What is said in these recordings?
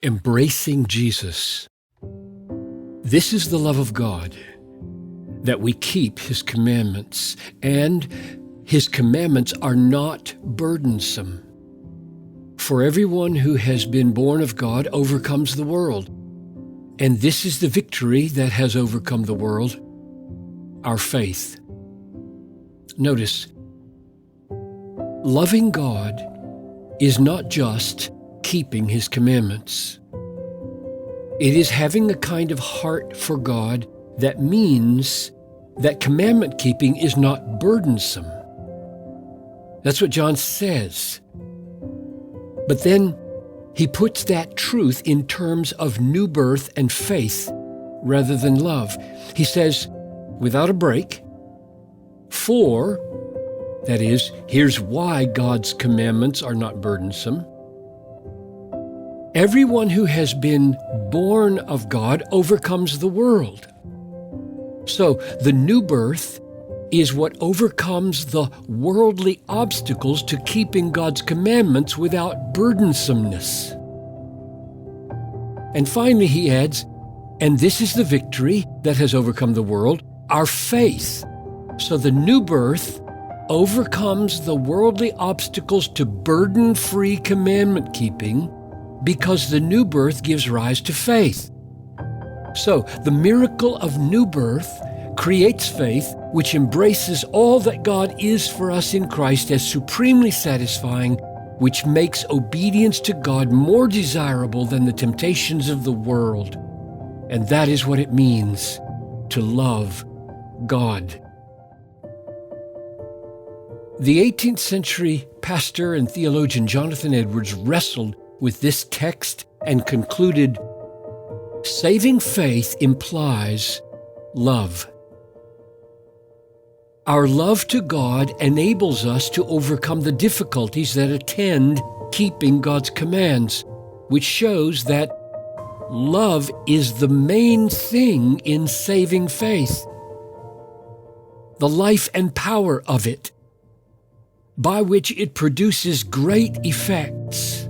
Embracing Jesus. This is the love of God, that we keep His commandments, and His commandments are not burdensome. For everyone who has been born of God overcomes the world, and this is the victory that has overcome the world, our faith. Notice, loving God is not just keeping His commandments. It is having a kind of heart for God that means that commandment keeping is not burdensome. That's what John says. But then he puts that truth in terms of new birth and faith rather than love. He says, without a break, for, that is, here's why God's commandments are not burdensome. Everyone who has been born of God overcomes the world. So the new birth is what overcomes the worldly obstacles to keeping God's commandments without burdensomeness. And finally he adds, and this is the victory that has overcome the world, our faith. So the new birth overcomes the worldly obstacles to burden-free commandment keeping because the new birth gives rise to faith. So the miracle of new birth creates faith which embraces all that God is for us in Christ as supremely satisfying, which makes obedience to God more desirable than the temptations of the world. And that is what it means to love God. The 18th century pastor and theologian Jonathan Edwards wrestled with this text and concluded, saving faith implies love. Our love to God enables us to overcome the difficulties that attend keeping God's commands, which shows that love is the main thing in saving faith, the life and power of it, by which it produces great effects.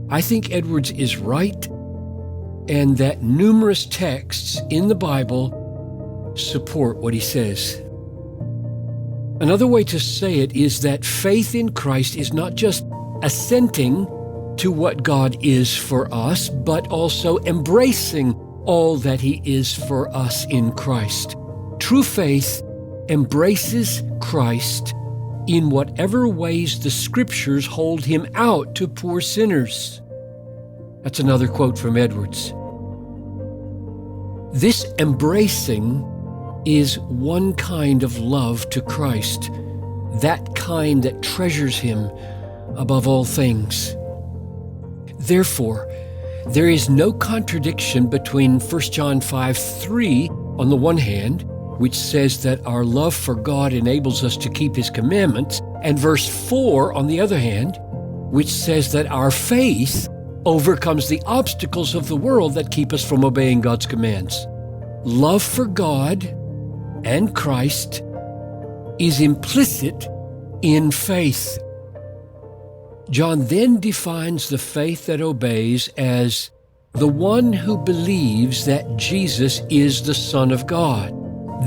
I think Edwards is right, and that numerous texts in the Bible support what he says. Another way to say it is that faith in Christ is not just assenting to what God is for us, but also embracing all that He is for us in Christ. True faith embraces Christ in whatever ways the Scriptures hold Him out to poor sinners. That's another quote from Edwards. This embracing is one kind of love to Christ, that kind that treasures Him above all things. Therefore, there is no contradiction between 1 John 5:3 on the one hand, which says that our love for God enables us to keep His commandments, and verse 4 on the other hand, which says that our faith overcomes the obstacles of the world that keep us from obeying God's commands. Love for God and Christ is implicit in faith. John then defines the faith that obeys as the one who believes that Jesus is the Son of God.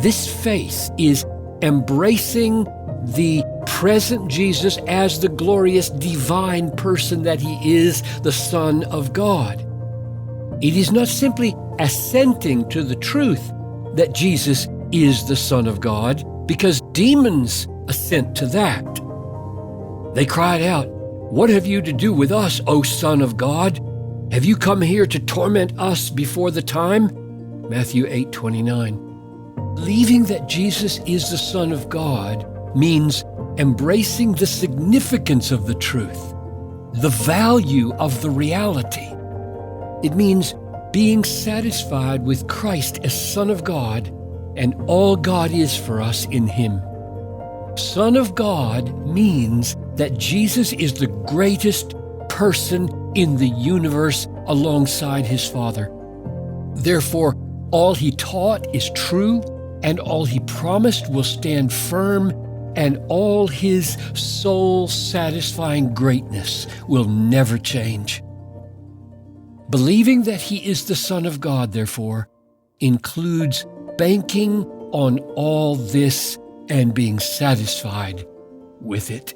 This faith is embracing the present Jesus as the glorious divine person that He is, the Son of God. It is not simply assenting to the truth that Jesus is the Son of God, because demons assent to that. They cried out, "What have you to do with us, O Son of God? Have you come here to torment us before the time?" Matthew 8:29. Believing that Jesus is the Son of God means embracing the significance of the truth, the value of the reality. It means being satisfied with Christ as Son of God and all God is for us in Him. Son of God means that Jesus is the greatest person in the universe alongside His Father. Therefore, all He taught is true, and all He promised will stand firm, and all His soul-satisfying greatness will never change. Believing that he is the Son of God, therefore, includes banking on all this and being satisfied with it.